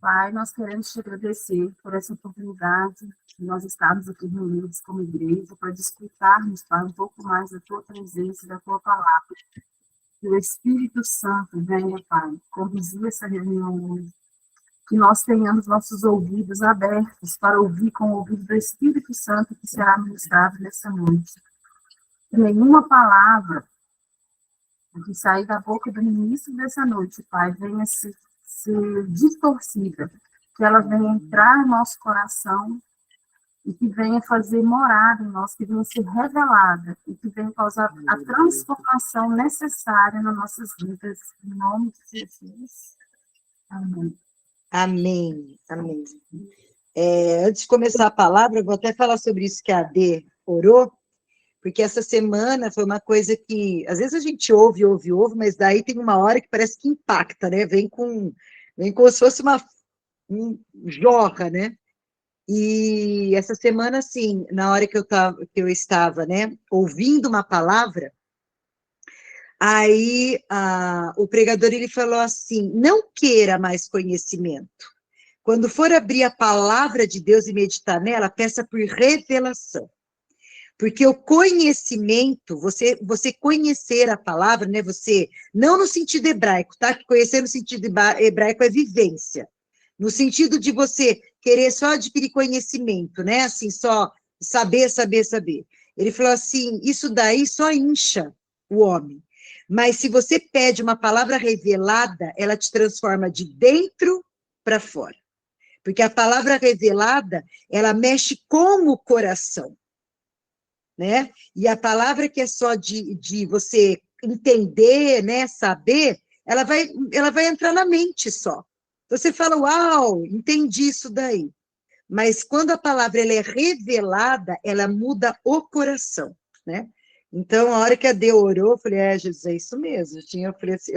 Pai, nós queremos te agradecer por essa oportunidade de nós estarmos aqui reunidos como igreja para discutirmos, Pai, um pouco mais da tua presença e da tua palavra. Que o Espírito Santo venha, Pai, conduzir essa reunião hoje. Que nós tenhamos nossos ouvidos abertos para ouvir com o ouvido do Espírito Santo que será ministrado nessa noite. Que nenhuma palavra que sair da boca do ministro dessa noite, Pai, venha ser distorcida, que ela venha entrar no nosso coração e que venha fazer morada em nós, que venha ser revelada e que venha causar a transformação necessária nas nossas vidas, em nome de Jesus. Amém. Amém, amém. Antes de começar a palavra, eu vou até falar sobre isso que a Adê orou, porque essa semana foi uma coisa que, às vezes a gente ouve, mas daí tem uma hora que parece que impacta, né? Vem como se fosse um jorra, né? E essa semana, assim, na hora que eu estava, né, ouvindo uma palavra, aí o pregador, ele falou assim, não queira mais conhecimento. Quando for abrir a palavra de Deus e meditar nela, peça por revelação. Porque o conhecimento, você conhecer a palavra, né, você, não no sentido hebraico, tá? Que conhecer no sentido hebraico é vivência. No sentido de você querer só adquirir conhecimento, né? Assim, só saber. Ele falou assim, isso daí só incha o homem. Mas se você pede uma palavra revelada, ela te transforma de dentro para fora. Porque a palavra revelada, ela mexe com o coração, né? E a palavra que é só de você entender, né, saber, ela vai entrar na mente só. Você fala, uau, entendi isso daí. Mas quando a palavra ela é revelada, ela muda o coração, né? Então, a hora que a Dê orou, eu falei, Jesus, é isso mesmo.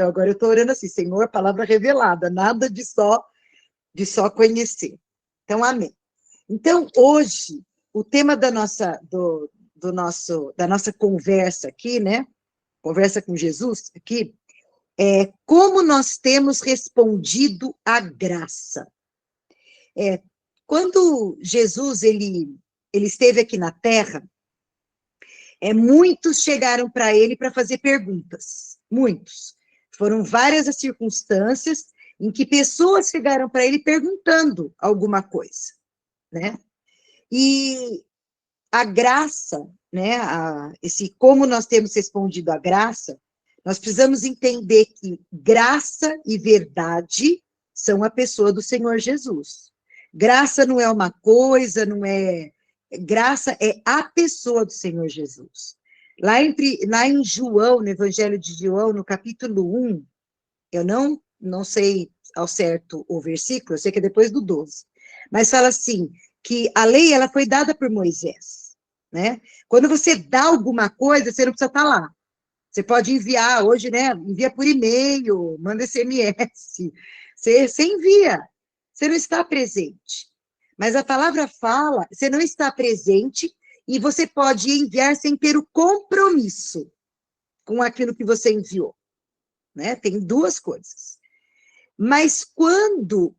Agora eu estou orando assim, Senhor, palavra revelada, nada de só conhecer. Então, amém. Então, hoje, o tema da nossa conversa aqui, né? Conversa com Jesus aqui, é como nós temos respondido à graça. Quando Jesus ele esteve aqui na Terra, muitos chegaram para ele para fazer perguntas, muitos. Foram várias as circunstâncias em que pessoas chegaram para ele perguntando alguma coisa, né? E a graça, né, como nós temos respondido à graça, nós precisamos entender que graça e verdade são a pessoa do Senhor Jesus. Graça não é uma coisa, graça é a pessoa do Senhor Jesus. Lá em João, no Evangelho de João, no capítulo 1, eu não sei ao certo o versículo, eu sei que é depois do 12, mas fala assim, que a lei ela foi dada por Moisés, né? Quando você dá alguma coisa, você não precisa estar lá. Você pode enviar hoje, né? Envia por e-mail, manda SMS, você envia, você não está presente. Mas a palavra fala, você não está presente e você pode enviar sem ter o compromisso com aquilo que você enviou, né? Tem duas coisas. Mas quando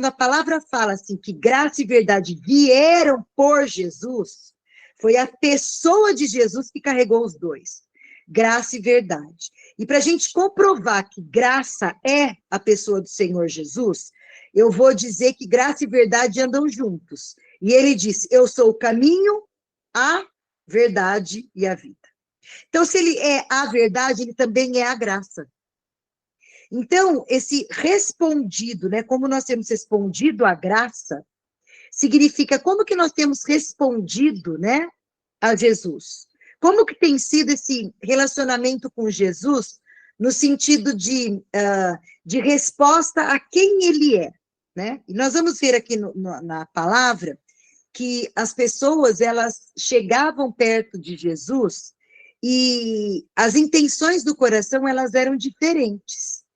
a palavra fala assim, que graça e verdade vieram por Jesus, foi a pessoa de Jesus que carregou os dois, graça e verdade. E para a gente comprovar que graça é a pessoa do Senhor Jesus, eu vou dizer que graça e verdade andam juntos. E ele disse, eu sou o caminho, a verdade e a vida. Então, se ele é a verdade, ele também é a graça. Então, esse respondido, né, como nós temos respondido à graça, significa como que nós temos respondido, né, a Jesus. Como que tem sido esse relacionamento com Jesus no sentido de resposta a quem ele é, né? E nós vamos ver aqui na palavra que as pessoas, elas chegavam perto de Jesus e as intenções do coração, elas eram diferentes.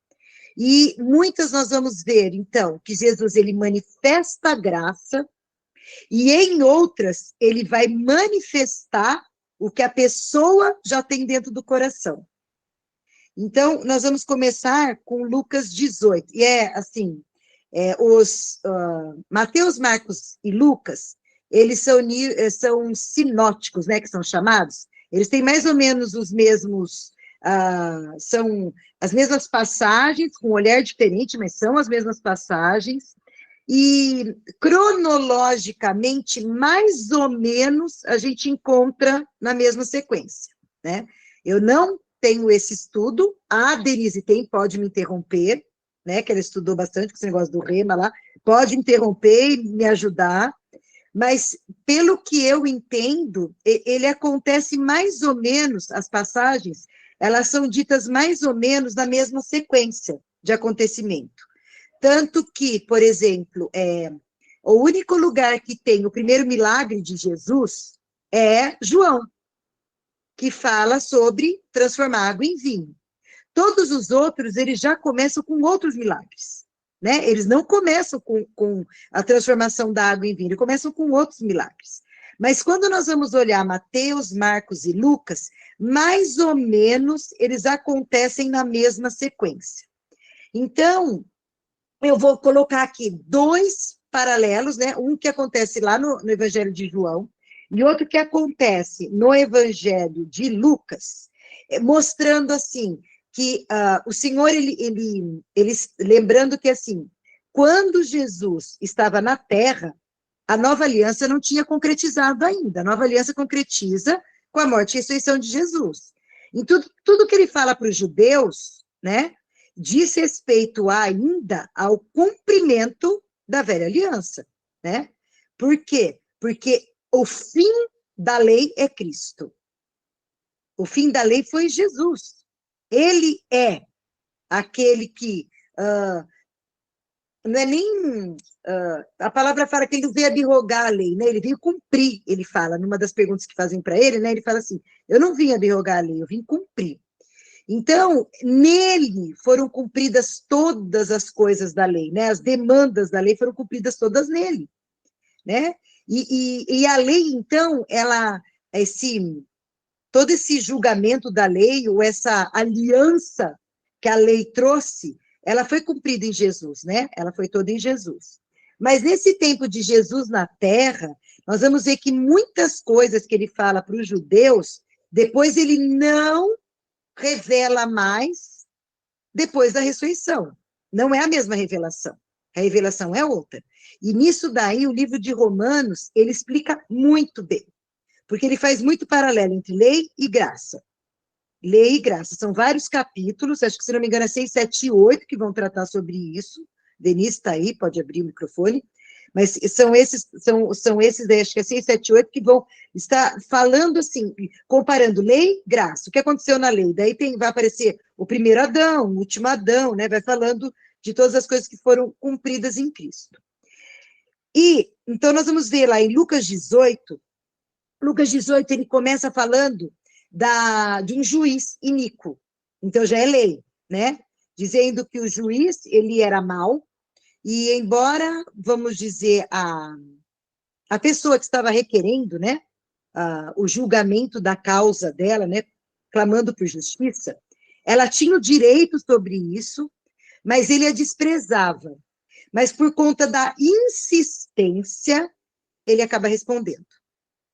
E muitas nós vamos ver, então, que Jesus, ele manifesta a graça, e em outras, ele vai manifestar o que a pessoa já tem dentro do coração. Então, nós vamos começar com Lucas 18, e assim, Mateus, Marcos e Lucas, eles são sinóticos, né, que são chamados. Eles têm mais ou menos os mesmos, são as mesmas passagens, com um olhar diferente, mas são as mesmas passagens, e cronologicamente, mais ou menos, a gente encontra na mesma sequência, né? Eu não tenho esse estudo, a Denise tem, pode me interromper, né, que ela estudou bastante com esse negócio do rema lá, pode interromper e me ajudar, mas, pelo que eu entendo, ele acontece mais ou menos, as passagens, elas são ditas mais ou menos na mesma sequência de acontecimento. Tanto que, por exemplo, o único lugar que tem o primeiro milagre de Jesus é João, que fala sobre transformar água em vinho. Todos os outros, eles já começam com outros milagres, né? Eles não começam com a transformação da água em vinho, eles começam com outros milagres. Mas quando nós vamos olhar Mateus, Marcos e Lucas, mais ou menos eles acontecem na mesma sequência. Então, eu vou colocar aqui 2 paralelos, né? Um que acontece lá no Evangelho de João, e outro que acontece no Evangelho de Lucas, mostrando assim, que o Senhor, ele, lembrando que assim, quando Jesus estava na Terra, a nova aliança não tinha concretizado ainda, a nova aliança concretiza com a morte e ressurreição de Jesus. Em tudo que ele fala para os judeus, né, diz respeito ainda ao cumprimento da velha aliança, né? Por quê? Porque o fim da lei é Cristo. O fim da lei foi Jesus. Ele é aquele que não é nem a palavra fala que ele não veio abrogar a lei, né? Ele veio cumprir, ele fala, numa das perguntas que fazem para ele, né? Ele fala assim: eu não vim abrogar a lei, eu vim cumprir. Então, nele foram cumpridas todas as coisas da lei, né? As demandas da lei foram cumpridas todas nele, né? E a lei, então, todo esse julgamento da lei, ou essa aliança que a lei trouxe, ela foi cumprida em Jesus, né? Ela foi toda em Jesus. Mas nesse tempo de Jesus na Terra, nós vamos ver que muitas coisas que ele fala para os judeus, depois ele não revela mais depois da ressurreição. Não é a mesma revelação. A revelação é outra. E nisso daí, o livro de Romanos, ele explica muito bem. Porque ele faz muito paralelo entre lei e graça. Lei e graça. São vários capítulos, acho que, se não me engano, é 6, 7 e 8 que vão tratar sobre isso. Denise está aí, pode abrir o microfone. Mas são esses, acho que é 6, 7 e 8, que vão estar falando assim, comparando lei e graça. O que aconteceu na lei? Daí vai aparecer o primeiro Adão, o último Adão, né? Vai falando de todas as coisas que foram cumpridas em Cristo. E, então, nós vamos ver lá em Lucas 18, ele começa falando de um juiz iníquo. Então, já é lei, né? Dizendo que o juiz, ele era mau, e embora, vamos dizer, a pessoa que estava requerendo, né, o julgamento da causa dela, né, clamando por justiça, ela tinha o direito sobre isso, mas ele a desprezava. Mas por conta da insistência, ele acaba respondendo,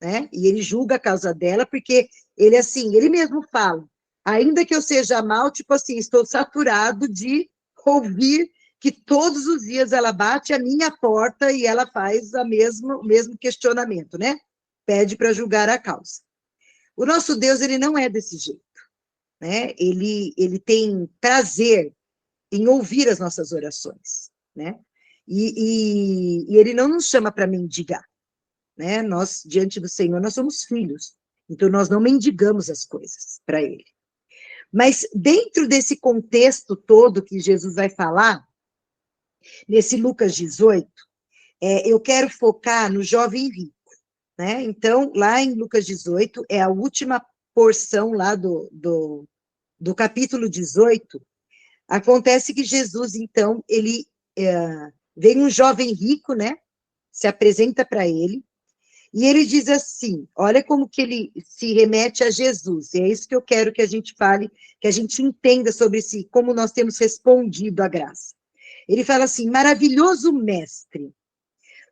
né? E ele julga a causa dela, porque ele, assim, ele mesmo fala, ainda que eu seja mal, tipo assim, estou saturado de ouvir que todos os dias ela bate a minha porta e ela faz o mesmo questionamento, né? Pede para julgar a causa. O nosso Deus, ele não é desse jeito, né? Ele tem prazer em ouvir as nossas orações, né? E ele não nos chama para mendigar, né? Nós, diante do Senhor, nós somos filhos, então nós não mendigamos as coisas para ele. Mas dentro desse contexto todo que Jesus vai falar, nesse Lucas 18, eu quero focar no jovem rico, né? Então, lá em Lucas 18, é a última porção lá do capítulo 18, acontece que Jesus, então, vem um jovem rico, né? Se apresenta para ele, e ele diz assim, olha como que ele se remete a Jesus, e é isso que eu quero que a gente fale, que a gente entenda sobre como nós temos respondido à graça. Ele fala assim: maravilhoso mestre,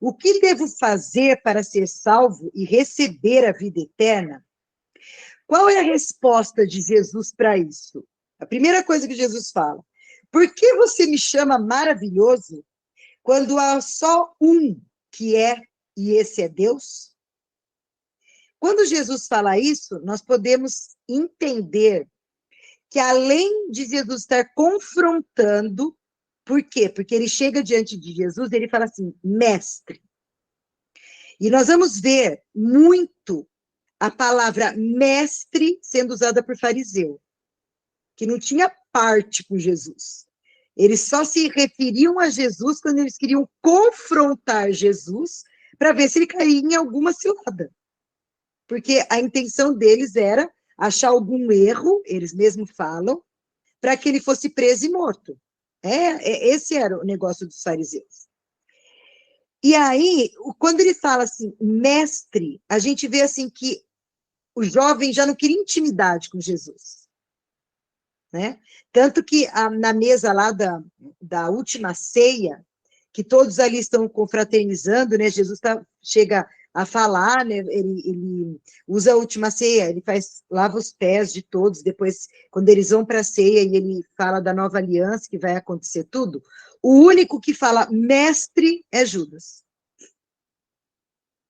o que devo fazer para ser salvo e receber a vida eterna? Qual é a resposta de Jesus para isso? A primeira coisa que Jesus fala: por que você me chama maravilhoso quando há só um que é, e esse é Deus? Quando Jesus fala isso, nós podemos entender que, além de Jesus estar confrontando, por quê? Porque ele chega diante de Jesus e ele fala assim: mestre. E nós vamos ver muito a palavra mestre sendo usada por fariseu, que não tinha parte com Jesus. Eles só se referiam a Jesus quando eles queriam confrontar Jesus para ver se ele caía em alguma cilada. Porque a intenção deles era achar algum erro, eles mesmos falam, para que ele fosse preso e morto. Esse era o negócio dos fariseus. E aí, quando ele fala assim, mestre, a gente vê assim que o jovem já não queria intimidade com Jesus. Né? Tanto que na mesa lá da última ceia, que todos ali estão confraternizando, né? Jesus chega a falar, né? Ele usa a última ceia, ele lava os pés de todos, depois, quando eles vão para a ceia, e ele fala da nova aliança, que vai acontecer tudo, o único que fala mestre é Judas.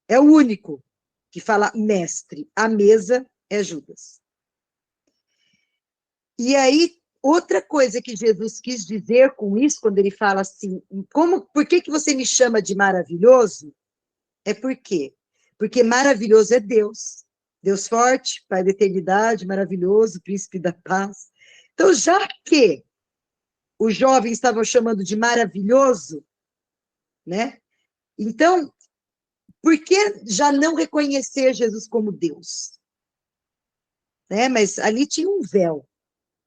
É o único que fala mestre. A mesa é Judas. E aí, outra coisa que Jesus quis dizer com isso, quando ele fala assim, por que você me chama de maravilhoso? É por quê? Porque maravilhoso é Deus. Deus forte, Pai da eternidade, maravilhoso, príncipe da paz. Então, já que os jovens estavam chamando de maravilhoso, né? Então, por que já não reconhecer Jesus como Deus? Né? Mas ali tinha um véu.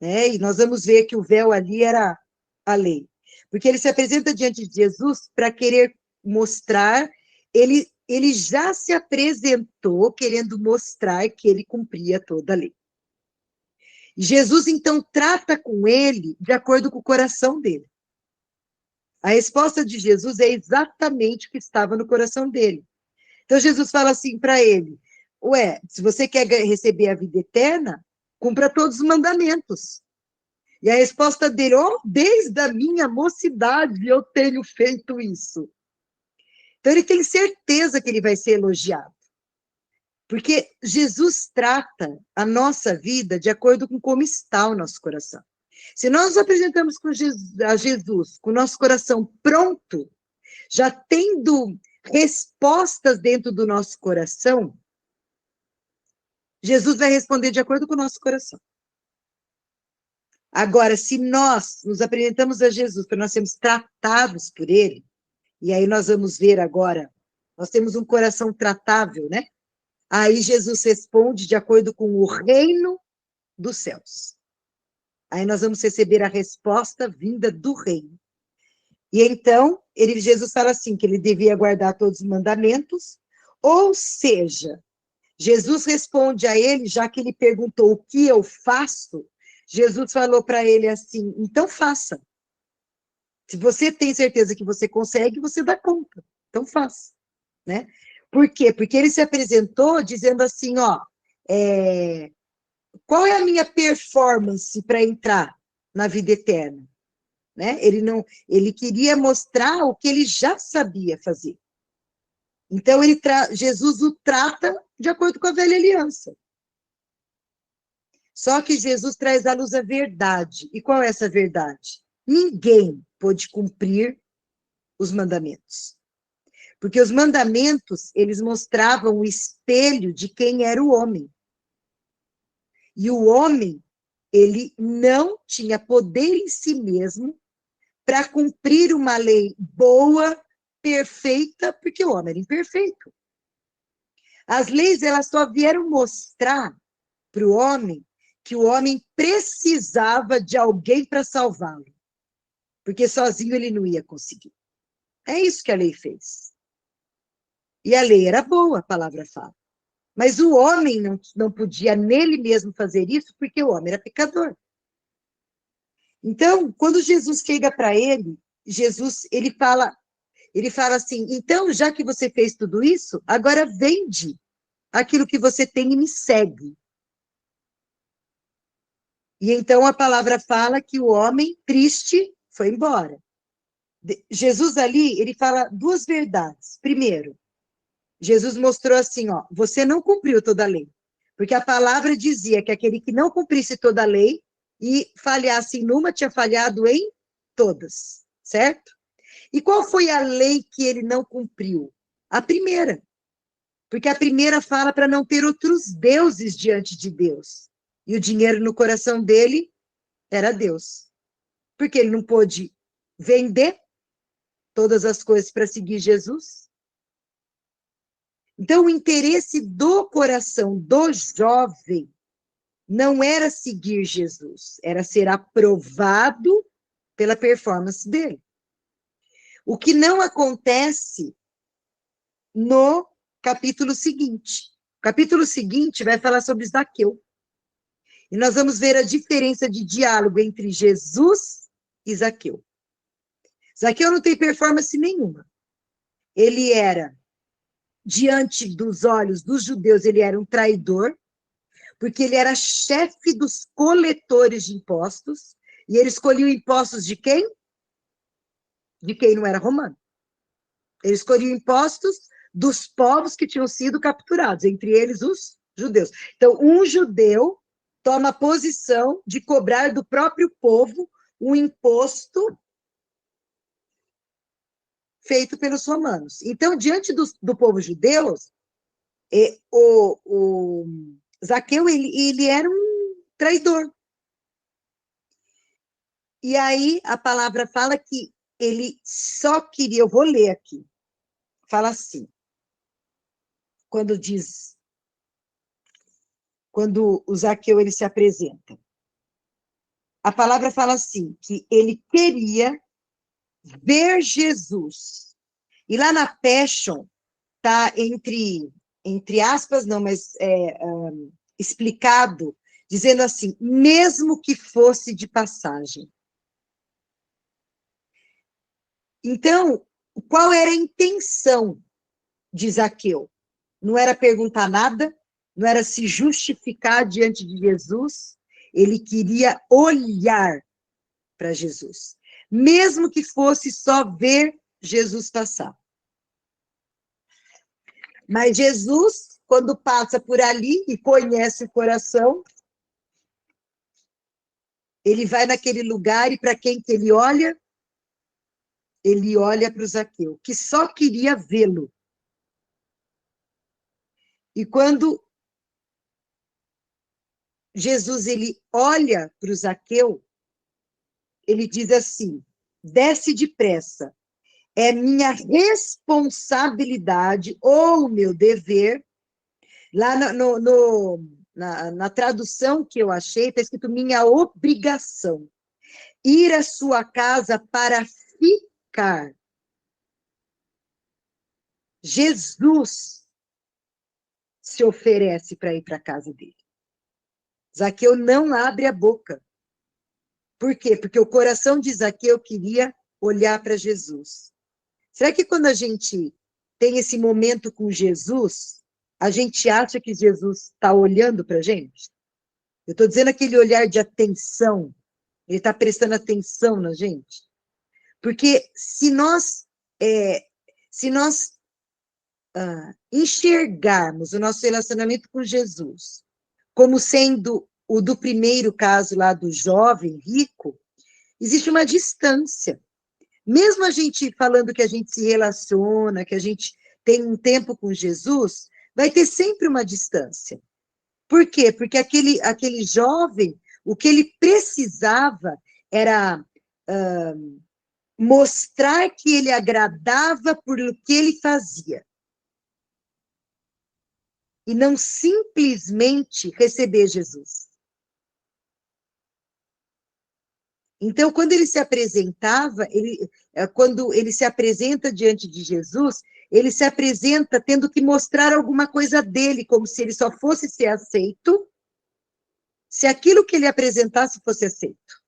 Né? E nós vamos ver que o véu ali era a lei. Porque ele se apresenta diante de Jesus para querer mostrar, ele já se apresentou querendo mostrar que ele cumpria toda a lei. E Jesus, então, trata com ele de acordo com o coração dele. A resposta de Jesus é exatamente o que estava no coração dele. Então, Jesus fala assim para ele: se você quer receber a vida eterna, cumpra todos os mandamentos. E a resposta dele: desde a minha mocidade eu tenho feito isso. Então, ele tem certeza que ele vai ser elogiado. Porque Jesus trata a nossa vida de acordo com como está o nosso coração. Se nós nos apresentamos a Jesus com o nosso coração pronto, já tendo respostas dentro do nosso coração, Jesus vai responder de acordo com o nosso coração. Agora, se nós nos apresentamos a Jesus para nós sermos tratados por ele, e aí nós vamos ver agora, nós temos um coração tratável, né? Aí Jesus responde de acordo com o reino dos céus. Aí nós vamos receber a resposta vinda do reino. E então, Jesus fala assim, que ele devia guardar todos os mandamentos, ou seja, Jesus responde a ele, já que ele perguntou o que eu faço, Jesus falou para ele assim: então faça. Se você tem certeza que você consegue, você dá conta. Então faça. Né? Por quê? Porque ele se apresentou dizendo assim: qual é a minha performance para entrar na vida eterna? Né? Ele queria mostrar o que ele já sabia fazer. Então, Jesus o trata de acordo com a velha aliança. Só que Jesus traz à luz a verdade. E qual é essa verdade? Ninguém pôde cumprir os mandamentos. Porque os mandamentos, eles mostravam o espelho de quem era o homem. E o homem, ele não tinha poder em si mesmo para cumprir uma lei boa, perfeita, porque o homem era imperfeito. As leis, elas só vieram mostrar para o homem que o homem precisava de alguém para salvá-lo, porque sozinho ele não ia conseguir. É isso que a lei fez. E a lei era boa, a palavra fala. Mas o homem não podia nele mesmo fazer isso, porque o homem era pecador. Então, quando Jesus chega para ele, Jesus, ele fala assim, então, já que você fez tudo isso, agora vende aquilo que você tem e me segue. E então a palavra fala que o homem triste foi embora. Jesus ali, ele fala duas verdades. Primeiro, Jesus mostrou assim, ó, você não cumpriu toda a lei. Porque a palavra dizia que aquele que não cumprisse toda a lei e falhasse em uma, tinha falhado em todas, certo? E qual foi a lei que ele não cumpriu? A primeira. Porque a primeira fala para não ter outros deuses diante de Deus. E o dinheiro no coração dele era Deus. Porque ele não pôde vender todas as coisas para seguir Jesus. Então, o interesse do coração do jovem não era seguir Jesus, era ser aprovado pela performance dele. O que não acontece no capítulo seguinte. O capítulo seguinte vai falar sobre Zaqueu. E nós vamos ver a diferença de diálogo entre Jesus e Zaqueu. Zaqueu não tem performance nenhuma. Ele era, diante dos olhos dos judeus, ele era um traidor, porque ele era chefe dos coletores de impostos, e ele escolhia impostos de quem? De quem não era romano. Ele escolhia impostos dos povos que tinham sido capturados, entre eles os judeus. Então, um judeu toma a posição de cobrar do próprio povo um imposto feito pelos romanos. Então, diante do povo judeu, o Zaqueu, ele era um traidor. E aí, a palavra fala que ele só queria, eu vou ler aqui, fala assim, quando o Zaqueu ele se apresenta. A palavra fala assim, que ele queria ver Jesus. E lá na Passion, está entre aspas, não, mas explicado, dizendo assim, mesmo que fosse de passagem. Então, qual era a intenção de Zaqueu? Não era perguntar nada, não era se justificar diante de Jesus, ele queria olhar para Jesus, mesmo que fosse só ver Jesus passar. Mas Jesus, quando passa por ali e conhece o coração, ele vai naquele lugar e para quem que ele olha? Ele olha para o Zaqueu, que só queria vê-lo. E quando Jesus ele olha para o Zaqueu, ele diz assim, desce depressa, é minha responsabilidade ou meu dever, lá na tradução que eu achei, está escrito minha obrigação, ir à sua casa para ficar. Jesus se oferece para ir para a casa dele. Zaqueu não abre a boca. Por quê? Porque o coração de Zaqueu queria olhar para Jesus. Será que quando a gente tem esse momento com Jesus, a gente acha que Jesus está olhando para a gente? Eu estou dizendo aquele olhar de atenção, ele está prestando atenção na gente. Porque se nós enxergarmos o nosso relacionamento com Jesus como sendo o do primeiro caso lá do jovem rico, existe uma distância. Mesmo a gente falando que a gente se relaciona, que a gente tem um tempo com Jesus, vai ter sempre uma distância. Por quê? Porque aquele jovem, o que ele precisava era mostrar que ele agradava por o que ele fazia. E não simplesmente receber Jesus. Então, quando ele se apresentava, quando ele se apresenta diante de Jesus, ele se apresenta tendo que mostrar alguma coisa dele, como se ele só fosse ser aceito, se aquilo que ele apresentasse fosse aceito.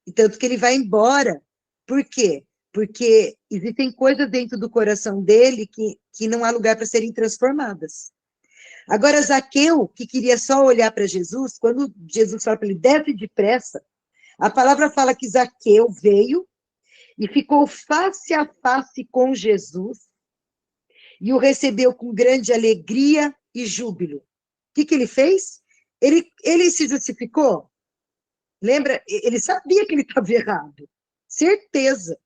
E tanto que ele vai embora Por quê? Porque existem coisas dentro do coração dele que não há lugar para serem transformadas. Agora, Zaqueu, que queria só olhar para Jesus, quando Jesus fala para ele, desce depressa, a palavra fala que Zaqueu veio e ficou face a face com Jesus e o recebeu com grande alegria e júbilo. O que ele fez? Ele se justificou? Lembra? Ele sabia que ele estava errado. Certeza.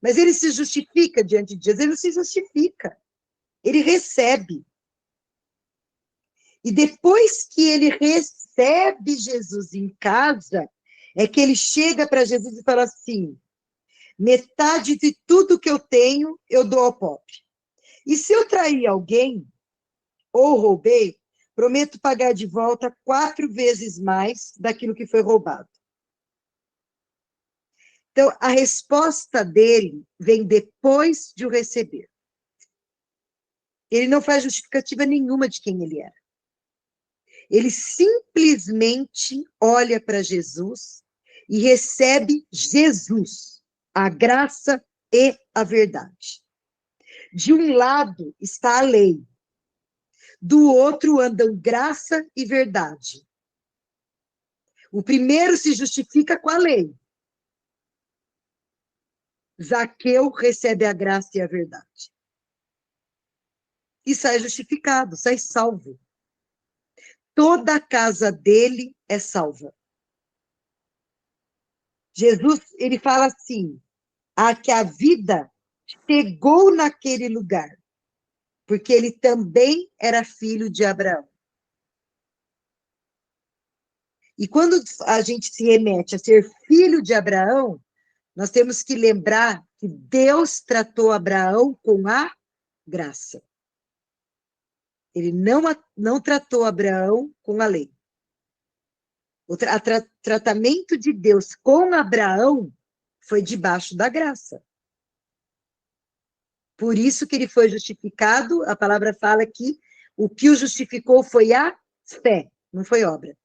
Mas ele se justifica diante de Deus. Ele não se justifica. Ele recebe. E depois que ele recebe Jesus em casa, é que ele chega para Jesus e fala assim, metade de tudo que eu tenho, eu dou ao pobre. E se eu trair alguém, ou roubei, prometo pagar de volta 4 vezes mais daquilo que foi roubado. Então, a resposta dele vem depois de o receber. Ele não faz justificativa nenhuma de quem ele era. Ele simplesmente olha para Jesus e recebe Jesus, a graça e a verdade. De um lado está a lei, do outro andam graça e verdade. O primeiro se justifica com a lei. Zaqueu recebe a graça e a verdade. E sai justificado, sai salvo. Toda a casa dele é salva. Jesus, ele fala assim, que a vida chegou naquele lugar, porque ele também era filho de Abraão. E quando a gente se remete a ser filho de Abraão, nós temos que lembrar que Deus tratou Abraão com a graça. Ele não tratou Abraão com a lei. O tratamento de Deus com Abraão foi debaixo da graça. Por isso que ele foi justificado, a palavra fala que o que o justificou foi a fé, não foi obra.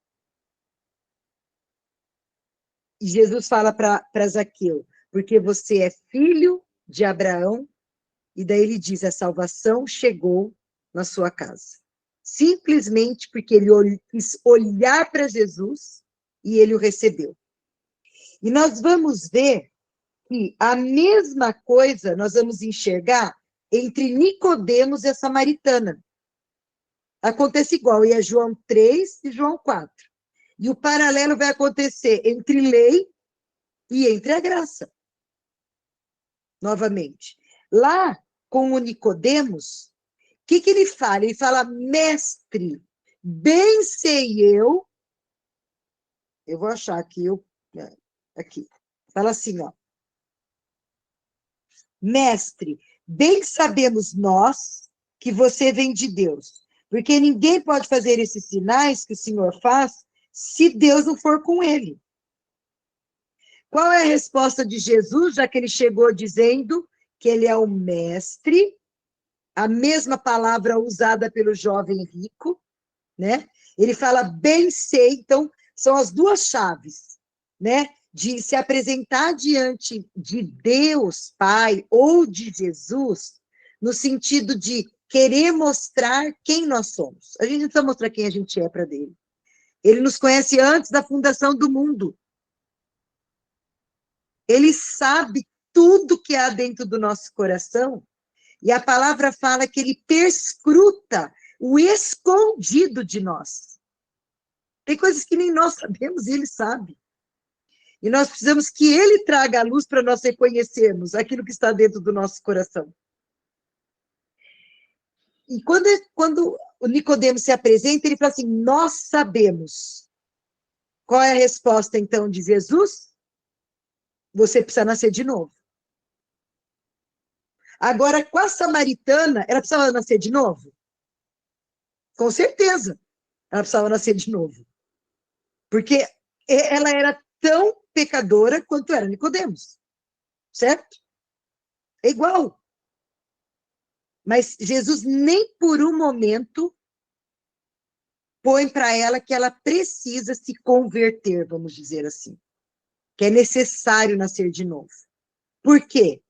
E Jesus fala para Zaqueu, porque você é filho de Abraão, e daí ele diz, a salvação chegou na sua casa. Simplesmente porque ele quis olhar para Jesus e ele o recebeu. E nós vamos ver que a mesma coisa nós vamos enxergar entre Nicodemos e a samaritana. Acontece igual, e é João 3 e João 4. E o paralelo vai acontecer entre lei e entre a graça. Novamente. Lá, com o Nicodemos, o que ele fala? Ele fala, mestre, bem sei eu vou achar aqui, aqui. Fala assim, ó. Mestre, bem sabemos nós que você vem de Deus, porque ninguém pode fazer esses sinais que o Senhor faz se Deus não for com ele. Qual é a resposta de Jesus, já que ele chegou dizendo que ele é o mestre, a mesma palavra usada pelo jovem rico, né? Ele fala, bem sei, então, são as duas chaves, né? De se apresentar diante de Deus, Pai, ou de Jesus, no sentido de querer mostrar quem nós somos. A gente não precisa mostrar quem a gente é para dele. Ele nos conhece antes da fundação do mundo. Ele sabe tudo que há dentro do nosso coração. E a palavra fala que ele perscruta o escondido de nós. Tem coisas que nem nós sabemos e ele sabe. E nós precisamos que ele traga a luz para nós reconhecermos aquilo que está dentro do nosso coração. E quando o Nicodemos se apresenta, ele fala assim, nós sabemos. Qual é a resposta, então, de Jesus? Você precisa nascer de novo. Agora, com a samaritana, ela precisava nascer de novo? Com certeza, ela precisava nascer de novo. Porque ela era tão pecadora quanto era Nicodemos. Certo? É igual. Mas Jesus nem por um momento põe para ela que ela precisa se converter, vamos dizer assim. Que é necessário nascer de novo. Por quê?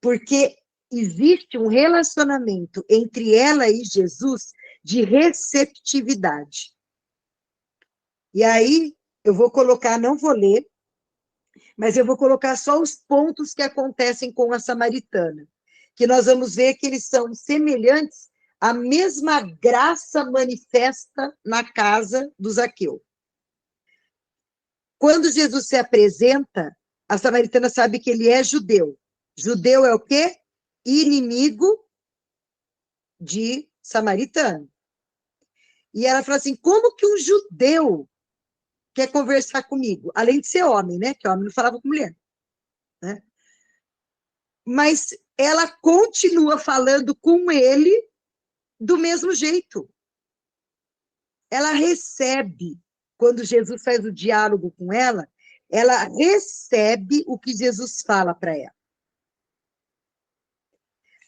Porque existe um relacionamento entre ela e Jesus de receptividade. E aí, eu vou colocar, não vou ler, mas eu vou colocar só os pontos que acontecem com a samaritana, que nós vamos ver que eles são semelhantes à mesma graça manifesta na casa do Zaqueu. Quando Jesus se apresenta, a samaritana sabe que ele é judeu. Judeu é o quê? Inimigo de samaritano. E ela fala assim, como que um judeu quer conversar comigo? Além de ser homem, né? Que homem não falava com mulher. Né? Mas ela continua falando com ele do mesmo jeito. Ela recebe, quando Jesus faz o diálogo com ela recebe o que Jesus fala para ela.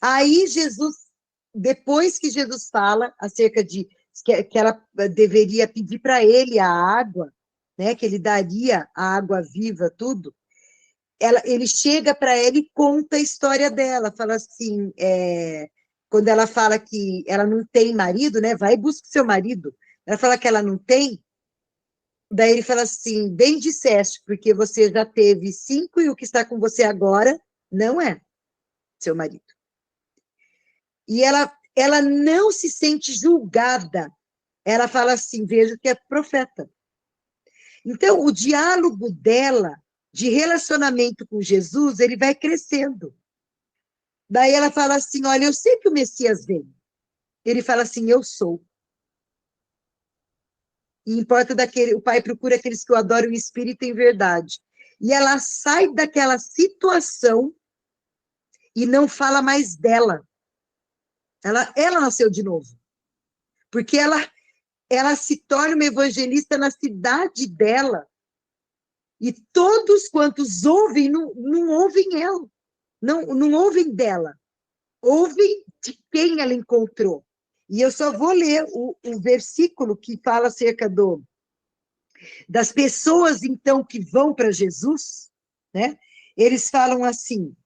Aí Jesus, depois que Jesus fala acerca de que ela deveria pedir para ele a água, né, que ele daria a água viva, tudo, ele chega para ela e conta a história dela, fala assim, quando ela fala que ela não tem marido, né, vai e busca o seu marido, ela fala que ela não tem, daí ele fala assim, bem disseste, porque você já teve 5 e o que está com você agora não é seu marido. E ela não se sente julgada. Ela fala assim, vejo que é profeta. Então, o diálogo dela, de relacionamento com Jesus, ele vai crescendo. Daí ela fala assim, olha, eu sei que o Messias vem. Ele fala assim, eu sou. E importa o Pai procura aqueles que o adoram em espírito e em verdade. E ela sai daquela situação e não fala mais dela. Ela nasceu de novo. Porque ela se torna uma evangelista na cidade dela. E todos quantos ouvem, não ouvem ela. Não ouvem dela. Ouvem de quem ela encontrou. E eu só vou ler o versículo que fala acerca das pessoas, então, que vão para Jesus, né? Eles falam assim,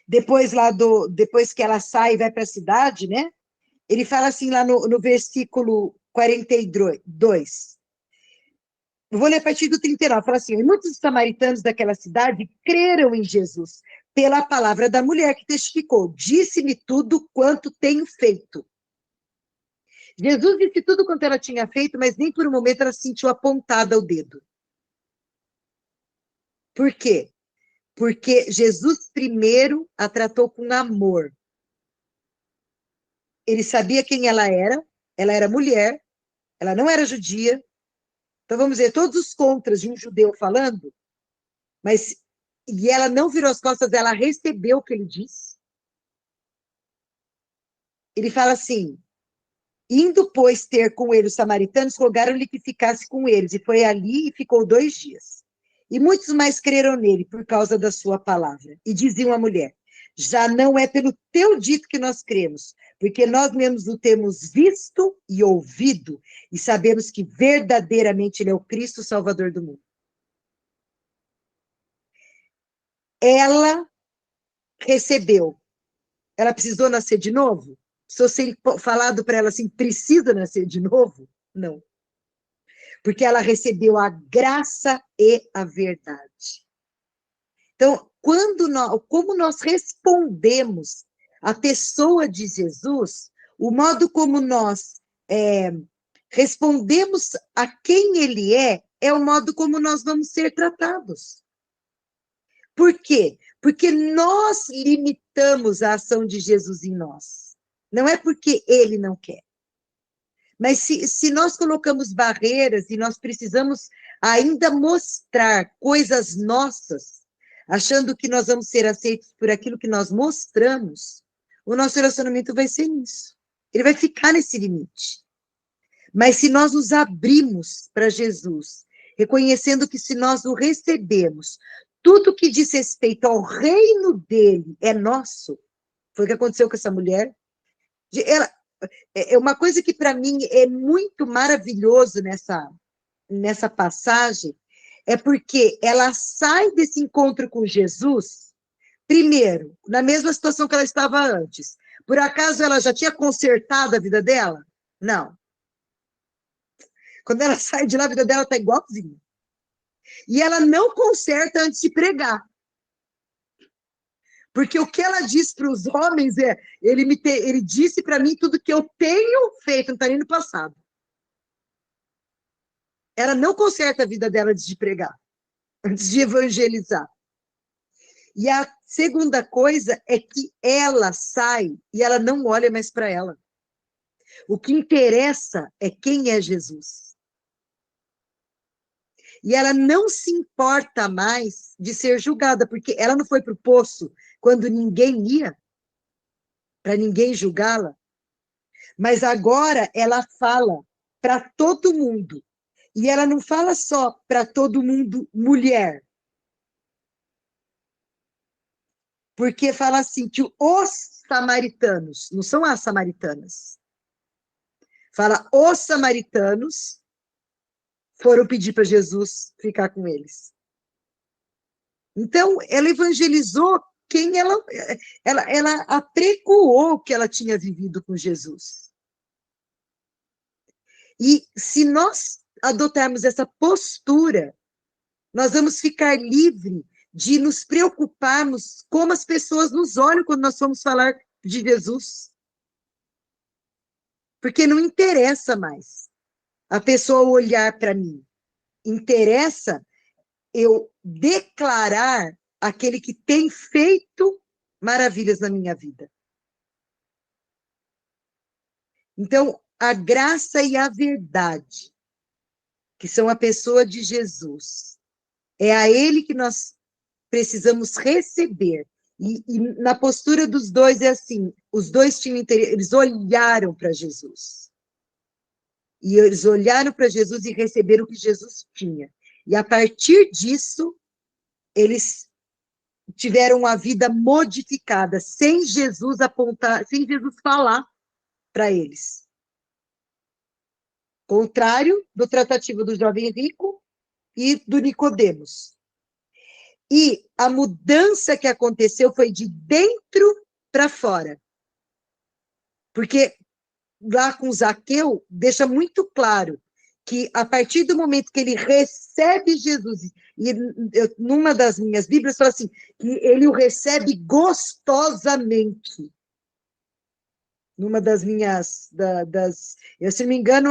depois que ela sai e vai para a cidade, né? Ele fala assim lá no versículo 42. Eu vou ler a partir do 39. Fala assim, e muitos samaritanos daquela cidade creram em Jesus pela palavra da mulher que testificou. Disse-me tudo quanto tenho feito. Jesus disse tudo quanto ela tinha feito, mas nem por um momento ela se sentiu apontada o dedo. Por quê? Porque Jesus primeiro a tratou com amor. Ele sabia quem ela era mulher, ela não era judia. Então, vamos dizer, todos os contras de um judeu falando, e ela não virou as costas, ela recebeu o que ele disse. Ele fala assim, indo, pois, ter com ele os samaritanos, rogaram-lhe que ficasse com eles, e foi ali e ficou 2 dias. E muitos mais creram nele por causa da sua palavra. E diziam à mulher, já não é pelo teu dito que nós cremos, porque nós mesmos o temos visto e ouvido, e sabemos que verdadeiramente ele é o Cristo, o Salvador do mundo. Ela recebeu. Ela precisou nascer de novo? Se ser falado para ela assim, precisa nascer de novo? Não. Porque ela recebeu a graça e a verdade. Então, como nós respondemos à pessoa de Jesus, o modo como nós respondemos a quem ele é o modo como nós vamos ser tratados. Por quê? Porque nós limitamos a ação de Jesus em nós. Não é porque ele não quer. Mas se nós colocamos barreiras e nós precisamos ainda mostrar coisas nossas, achando que nós vamos ser aceitos por aquilo que nós mostramos, o nosso relacionamento vai ser nisso. Ele vai ficar nesse limite. Mas se nós nos abrimos para Jesus, reconhecendo que se nós o recebemos, tudo que diz respeito ao reino dele é nosso. Foi o que aconteceu com essa mulher. É uma coisa que, para mim, é muito maravilhoso nessa passagem, É porque ela sai desse encontro com Jesus, primeiro, na mesma situação que ela estava antes. Por acaso ela já tinha consertado a vida dela? Não. Quando ela sai de lá, a vida dela está igualzinha. E ela não conserta antes de pregar. Porque o que ela diz para os homens é, ele disse para mim tudo que eu tenho feito, não está nem no passado. Ela não conserta a vida dela antes de pregar, antes de evangelizar. E a segunda coisa é que ela sai e ela não olha mais para ela. O que interessa é quem é Jesus. E ela não se importa mais de ser julgada, porque ela não foi para o poço quando ninguém ia, para ninguém julgá-la. Mas agora ela fala para todo mundo. E ela não fala só para todo mundo mulher. Porque fala assim, que os samaritanos, não são as samaritanas. Fala, os samaritanos foram pedir para Jesus ficar com eles. Então, ela evangelizou quem ela apregoou o que ela tinha vivido com Jesus. E se nós adotarmos essa postura, nós vamos ficar livres de nos preocuparmos como as pessoas nos olham quando nós vamos falar de Jesus. Porque não interessa mais a pessoa olhar para mim. Interessa eu declarar aquele que tem feito maravilhas na minha vida. Então, a graça e a verdade, que são a pessoa de Jesus, é a ele que nós precisamos receber. E na postura dos dois é assim, os dois tinham interesse, eles olharam para Jesus. E eles olharam para Jesus e receberam o que Jesus tinha. E a partir disso, eles tiveram uma vida modificada, sem Jesus apontar, sem Jesus falar para eles. Contrário do tratativo do jovem rico e do Nicodemos. E a mudança que aconteceu foi de dentro para fora. Porque lá com Zaqueu, deixa muito claro que a partir do momento que ele recebe Jesus, e numa das minhas Bíblias fala assim, que ele o recebe gostosamente. Numa das minhas, eu, se não me engano,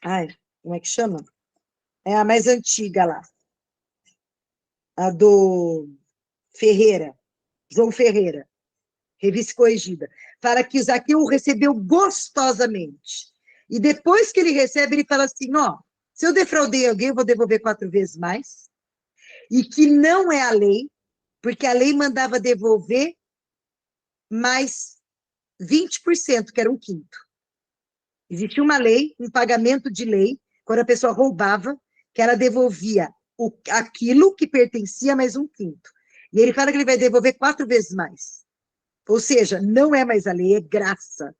ai, como é que chama? É a mais antiga lá, a do Ferreira, João Ferreira, Revista Corrigida, fala que Zaqueu o recebeu gostosamente. E depois que ele recebe, ele fala assim, ó, se eu defraudei alguém, eu vou devolver 4 vezes mais. E que não é a lei, porque a lei mandava devolver mais 20%, que era um quinto. Existia uma lei, um pagamento de lei, quando a pessoa roubava, que ela devolvia aquilo que pertencia mais um quinto. E ele fala que ele vai devolver 4 vezes mais. Ou seja, não é mais a lei, é graça.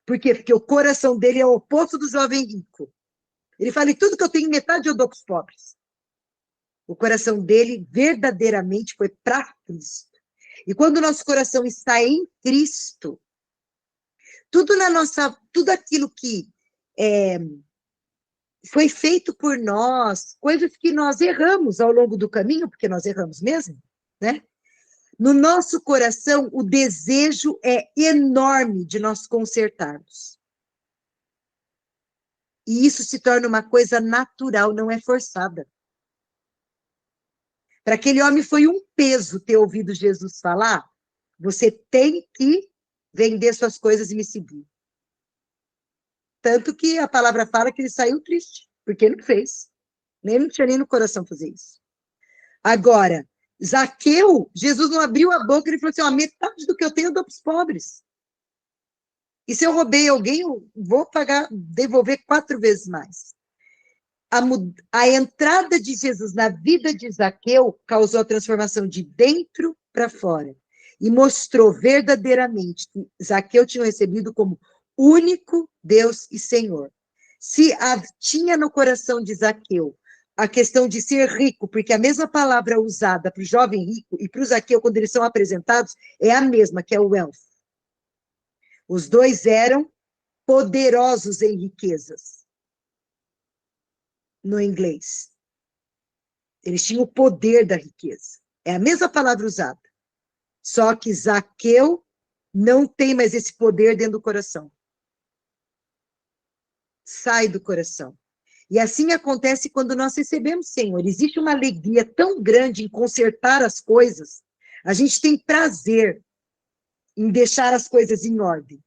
Por quê? Porque o coração dele é o oposto do jovem rico. Ele fala, e tudo que eu tenho, metade eu dou para os pobres. O coração dele verdadeiramente foi para Cristo. E quando o nosso coração está em Cristo, tudo aquilo que foi feito por nós, coisas que nós erramos ao longo do caminho, porque nós erramos mesmo, né? No nosso coração, o desejo é enorme de nós consertarmos. E isso se torna uma coisa natural, não é forçada. Para aquele homem foi um peso ter ouvido Jesus falar, você tem que vender suas coisas e me seguir. Tanto que a palavra fala que ele saiu triste, porque ele não fez. Não tinha nem no coração fazer isso. Agora, Zaqueu, Jesus não abriu a boca, ele falou assim, ó, metade do que eu tenho eu dou para os pobres. E se eu roubei alguém, eu vou pagar, devolver 4 vezes mais. A entrada de Jesus na vida de Zaqueu causou a transformação de dentro para fora. E mostrou verdadeiramente que Zaqueu tinha recebido como único Deus e Senhor. Se tinha no coração de Zaqueu a questão de ser rico, porque a mesma palavra usada para o jovem rico e para o Zaqueu, quando eles são apresentados, é a mesma, que é o wealth. Os dois eram poderosos em riquezas, no inglês. Eles tinham o poder da riqueza. É a mesma palavra usada. Só que Zaqueu não tem mais esse poder dentro do coração. Sai do coração. E assim acontece quando nós recebemos Senhor. Existe uma alegria tão grande em consertar as coisas. A gente tem prazer em deixar as coisas em ordem.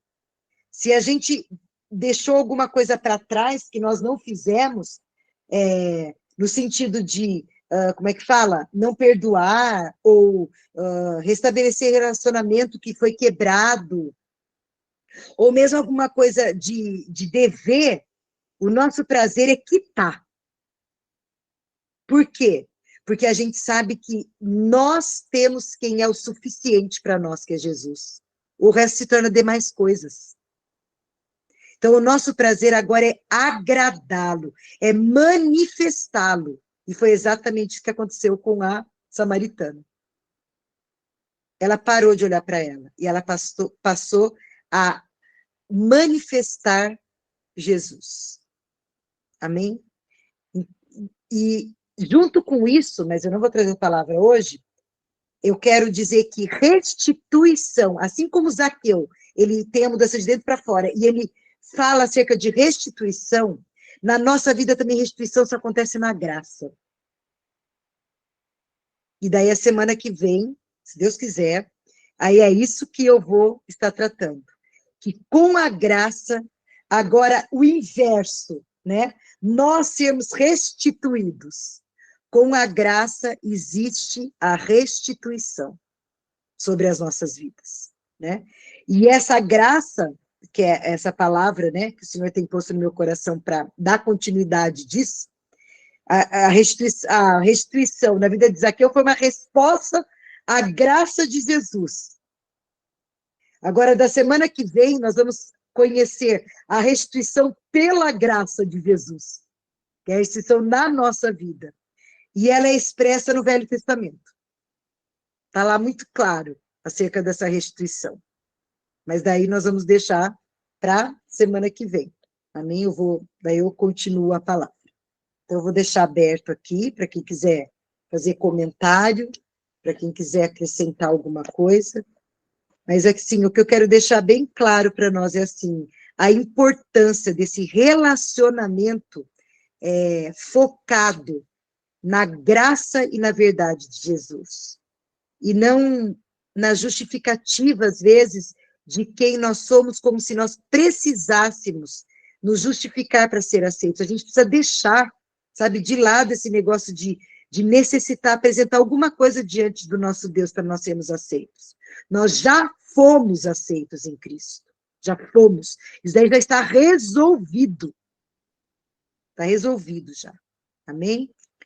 Se a gente deixou alguma coisa para trás que nós não fizemos, no sentido de, como é que fala? Não perdoar ou restabelecer relacionamento que foi quebrado, ou mesmo alguma coisa de dever, o nosso prazer é quitar. Por quê? Porque a gente sabe que nós temos quem é o suficiente para nós, que é Jesus. O resto se torna demais coisas. Então, o nosso prazer agora é agradá-lo, é manifestá-lo. E foi exatamente isso que aconteceu com a samaritana. Ela parou de olhar para ela e ela passou a manifestar Jesus. Amém? E junto com isso, mas eu não vou trazer a palavra hoje, eu quero dizer que restituição, assim como Zaqueu, ele tem a mudança de dentro para fora, e ele fala acerca de restituição, na nossa vida também restituição só acontece na graça. E daí a semana que vem, se Deus quiser, aí é isso que eu vou estar tratando. Que com a graça, agora o inverso, né? Nós sermos restituídos. Com a graça existe a restituição sobre as nossas vidas, né? E essa graça, que é essa palavra, né, que o Senhor tem posto no meu coração para dar continuidade disso, a restituição na vida de Zaqueu foi uma resposta à graça de Jesus. Agora, da semana que vem, nós vamos conhecer a restituição pela graça de Jesus, que é a restituição na nossa vida. E ela é expressa no Velho Testamento. Está lá muito claro acerca dessa restituição. Mas daí nós vamos deixar para semana que vem. Amém? Daí eu continuo a palavra. Então, eu vou deixar aberto aqui para quem quiser fazer comentário, para quem quiser acrescentar alguma coisa. Mas, assim, o que eu quero deixar bem claro para nós é, assim, a importância desse relacionamento focado na graça e na verdade de Jesus. E não na justificativa, às vezes, de quem nós somos, como se nós precisássemos nos justificar para ser aceitos. A gente precisa deixar, sabe, de lado esse negócio de necessitar apresentar alguma coisa diante do nosso Deus para nós sermos aceitos. Nós já fomos aceitos em Cristo. Já fomos. Isso daí já está resolvido. Está resolvido já. Amém?